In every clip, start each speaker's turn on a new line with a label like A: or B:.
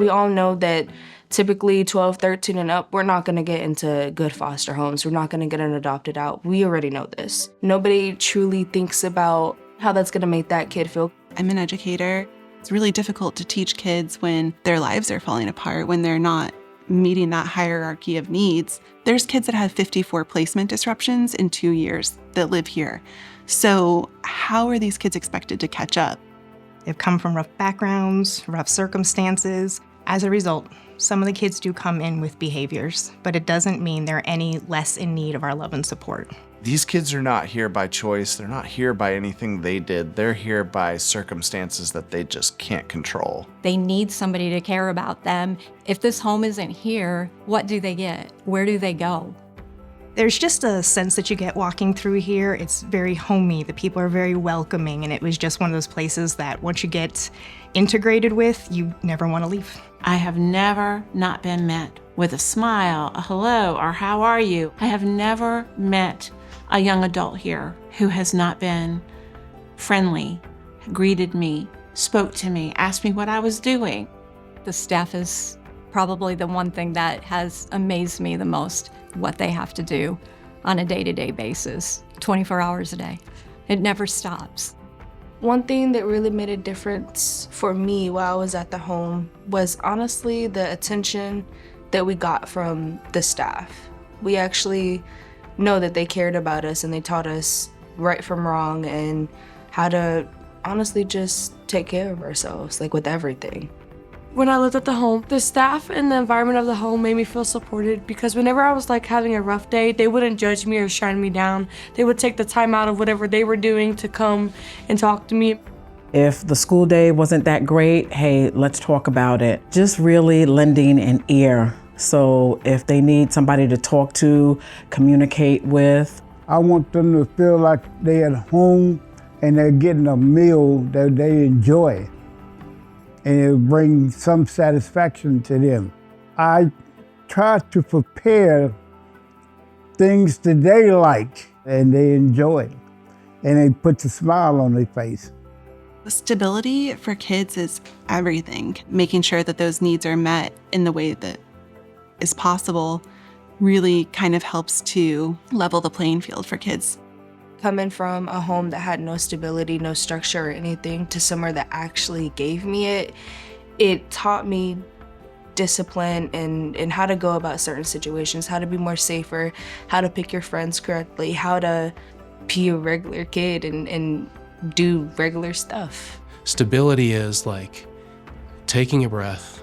A: We all know that typically 12, 13 and up, we're not gonna get into good foster homes. We're not gonna get an adopted out. We already know this. Nobody truly thinks about how that's gonna make that kid feel.
B: I'm an educator. It's really difficult to teach kids when their lives are falling apart, when they're not meeting that hierarchy of needs. There's kids that have 54 placement disruptions in 2 years that live here. So how are these kids expected to catch up?
C: They've come from rough backgrounds, rough circumstances. As a result, some of the kids do come in with behaviors, but it doesn't mean they're any less in need of our love and support.
D: These kids are not here by choice. They're not here by anything they did. They're here by circumstances that they just can't control.
E: They need somebody to care about them. If this home isn't here, what do they get? Where do they go?
C: There's just a sense that you get walking through here. It's very homey. The people are very welcoming, and it was just one of those places that once you get integrated with, you never want to leave.
F: I have never not been met with a smile, a hello, or how are you? I have never met a young adult here who has not been friendly, greeted me, spoke to me, asked me what I was doing.
E: The staff is probably the one thing that has amazed me the most, what they have to do on a day-to-day basis, 24 hours a day. It never stops.
A: One thing that really made a difference for me while I was at the home was honestly the attention that we got from the staff. We actually know that they cared about us and they taught us right from wrong and how to honestly just take care of ourselves, like with everything.
G: When I lived at the home, the staff and the environment of the home made me feel supported because whenever I was like having a rough day, they wouldn't judge me or shine me down. They would take the time out of whatever they were doing to come and talk to me.
H: If the school day wasn't that great, hey, let's talk about it. Just really lending an ear. So if they need somebody to talk to, communicate with.
I: I want them to feel like they're at home and they're getting a meal that they enjoy. And it brings some satisfaction to them. I try to prepare things that they like and they enjoy, and it puts a smile on their face.
B: Stability for kids is everything. Making sure that those needs are met in the way that is possible really kind of helps to level the playing field for kids.
A: Coming from a home that had no stability, no structure or anything to somewhere that actually gave me it, it taught me discipline and how to go about certain situations, how to be more safer, how to pick your friends correctly, how to be a regular kid and do regular stuff.
J: Stability is like taking a breath.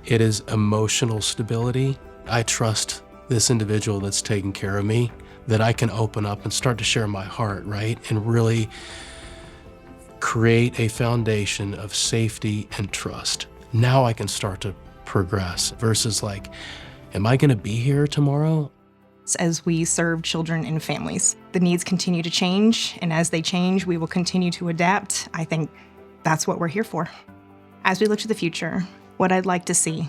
J: It is emotional stability. I trust this individual that's taking care of me, that I can open up and start to share my heart, right? And really create a foundation of safety and trust. Now I can start to progress versus like, am I gonna be here tomorrow?
C: As we serve children and families, the needs continue to change, and as they change, we will continue to adapt. I think that's what we're here for. As we look to the future, what I'd like to see,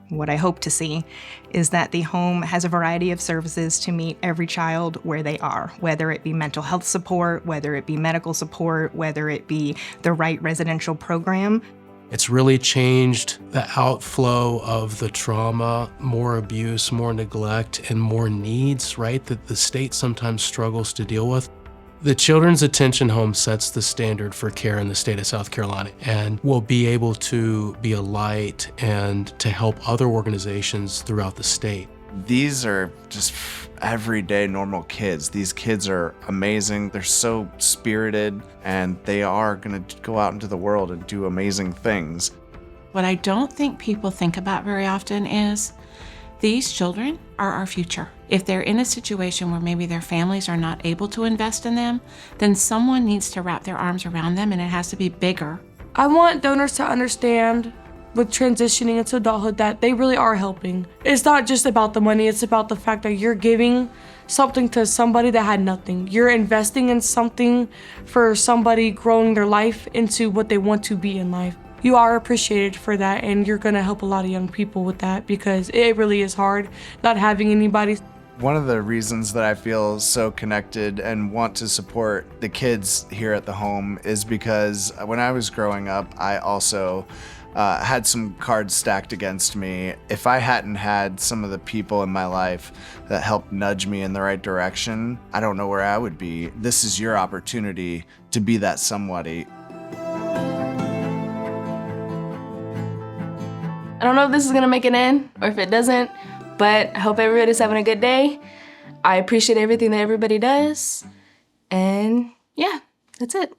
C: what I hope to see, is that the home has a variety of services to meet every child where they are, whether it be mental health support, whether it be medical support, whether it be the right residential program.
J: It's really changed the outflow of the trauma, more abuse, more neglect, and more needs, right, that the state sometimes struggles to deal with. The Children's Attention Home sets the standard for care in the state of South Carolina and will be able to be a light and to help other organizations throughout the state.
D: These are just everyday normal kids. These kids are amazing. They're so spirited and they are gonna go out into the world and do amazing things.
F: What I don't think people think about very often is these children are our future. If they're in a situation where maybe their families are not able to invest in them, then someone needs to wrap their arms around them and it has to be bigger.
G: I want donors to understand with transitioning into adulthood that they really are helping. It's not just about the money, it's about the fact that you're giving something to somebody that had nothing. You're investing in something for somebody growing their life into what they want to be in life. You are appreciated for that, and you're gonna help a lot of young people with that because it really is hard not having anybody.
D: One of the reasons that I feel so connected and want to support the kids here at the home is because when I was growing up, I also had some cards stacked against me. If I hadn't had some of the people in my life that helped nudge me in the right direction, I don't know where I would be. This is your opportunity to be that somebody.
A: I don't know if this is gonna make an end or if it doesn't, but I hope everybody's having a good day. I appreciate everything that everybody does. And yeah, that's it.